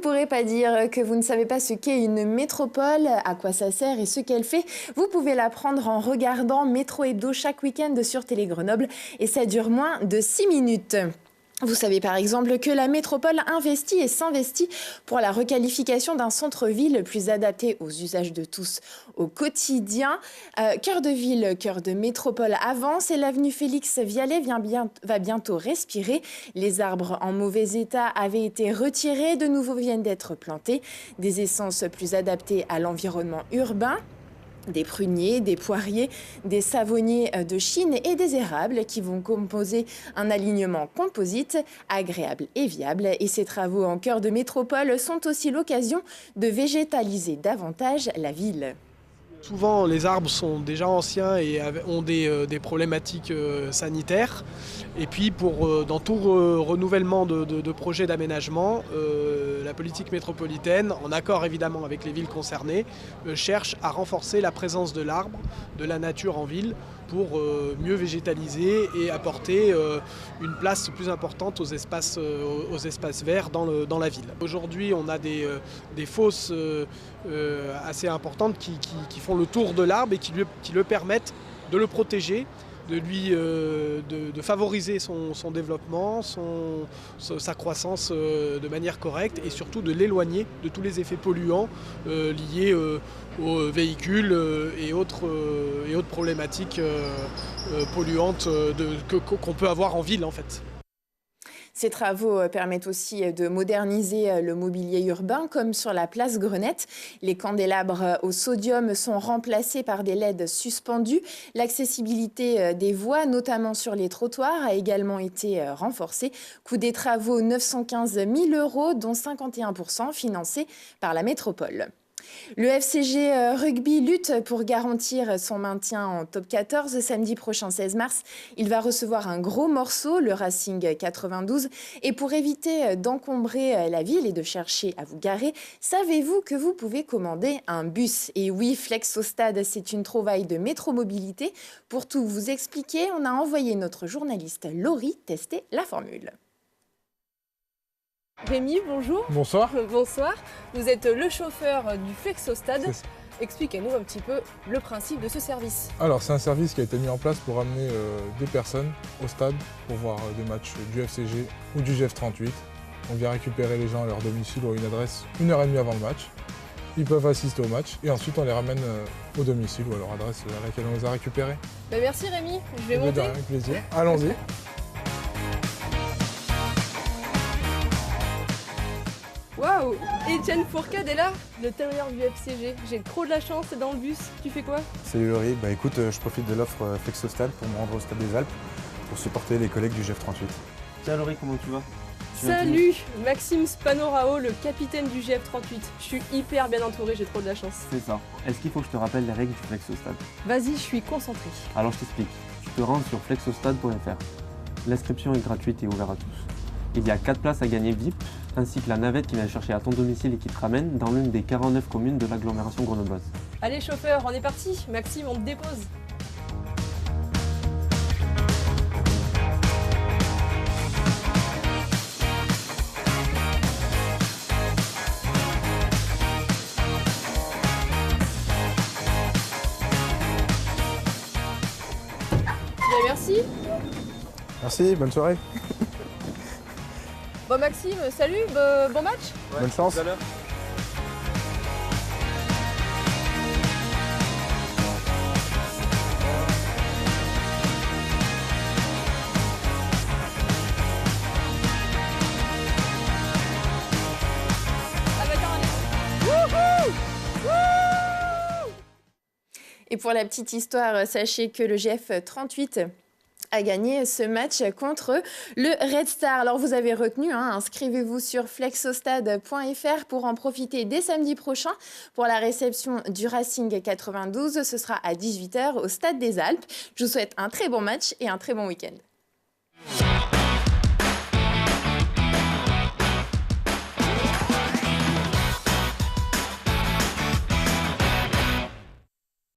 pourrez pas dire que vous ne savez pas ce qu'est une métropole, à quoi ça sert et ce qu'elle fait. Vous pouvez l'apprendre en regardant Métro Hebdo chaque week-end sur Télé Grenoble et ça dure moins de 6 minutes. Vous savez par exemple que la métropole investit et s'investit pour la requalification d'un centre-ville plus adapté aux usages de tous au quotidien. Cœur de ville, cœur de métropole avance et l'avenue Félix Vialet va bientôt respirer. Les arbres en mauvais état avaient été retirés, de nouveaux viennent d'être plantés. Des essences plus adaptées à l'environnement urbain. Des pruniers, des poiriers, des savonniers de Chine et des érables qui vont composer un alignement composite agréable et viable. Et ces travaux en cœur de métropole sont aussi l'occasion de végétaliser davantage la ville. Souvent, les arbres sont déjà anciens et ont des problématiques sanitaires. Et puis, dans tout renouvellement de projets d'aménagement, la politique métropolitaine, en accord évidemment avec les villes concernées, cherche à renforcer la présence de l'arbre, de la nature en ville, pour mieux végétaliser et apporter une place plus importante aux espaces verts dans la ville. Aujourd'hui, on a des fosses assez importantes qui font le tour de l'arbre et qui le permettent de le protéger, de favoriser son développement, sa croissance de manière correcte et surtout de l'éloigner de tous les effets polluants liés aux véhicules et autres problématiques polluantes qu'on peut avoir en ville en fait. Ces travaux permettent aussi de moderniser le mobilier urbain, comme sur la place Grenette. Les candélabres au sodium sont remplacés par des LED suspendus. L'accessibilité des voies, notamment sur les trottoirs, a également été renforcée. Coût des travaux 915 000 €, dont 51% financés par la métropole. Le FCG Rugby lutte pour garantir son maintien en top 14. Samedi prochain, 16 mars, il va recevoir un gros morceau, le Racing 92. Et pour éviter d'encombrer la ville et de chercher à vous garer, savez-vous que vous pouvez commander un bus? Et oui, Flex au stade, c'est une trouvaille de métromobilité. Pour tout vous expliquer, on a envoyé notre journaliste Laurie tester la formule. Rémi, bonjour. Bonsoir. Bonsoir. Vous êtes le chauffeur du Flex au stade. Expliquez-nous un petit peu le principe de ce service. Alors, c'est un service qui a été mis en place pour amener des personnes au stade pour voir des matchs du FCG ou du GF38. On vient récupérer les gens à leur domicile ou à une adresse 1h30 avant le match. Ils peuvent assister au match et ensuite on les ramène au domicile ou à leur adresse à laquelle on les a récupérés. Merci Rémi, je vais monter. Avec plaisir. Allons-y. Waouh, Etienne Fourcade est là, le talonneur du FCG. J'ai trop de la chance, c'est dans le bus. Tu fais quoi? Salut Laurie, écoute, je profite de l'offre Flex au stade pour me rendre au stade des Alpes pour supporter les collègues du GF38. Tiens Laurie, comment tu vas? Salut, Maxime Spanorao, le capitaine du GF38. Je suis hyper bien entouré, j'ai trop de la chance. C'est ça. Est-ce qu'il faut que je te rappelle les règles du Flex au stade? Vas-y, je suis concentré. Alors je t'explique. Tu te rends sur flexostade.fr. L'inscription est gratuite et ouverte à tous. Il y a 4 places à gagner VIP, ainsi que la navette qui vient chercher à ton domicile et qui te ramène dans l'une des 49 communes de l'agglomération grenobloise. Allez chauffeur, on est parti. Maxime, on te dépose. Bien, merci. Merci, bonne soirée. Bon Maxime, salut, bon match. Ouais, bonne chance. Tout à l'heure. Et pour la petite histoire, sachez que le GF38 a gagné ce match contre le Red Star. Alors vous avez retenu, inscrivez-vous sur flexostade.fr pour en profiter dès samedi prochain pour la réception du Racing 92. Ce sera à 18 h au Stade des Alpes. Je vous souhaite un très bon match et un très bon week-end.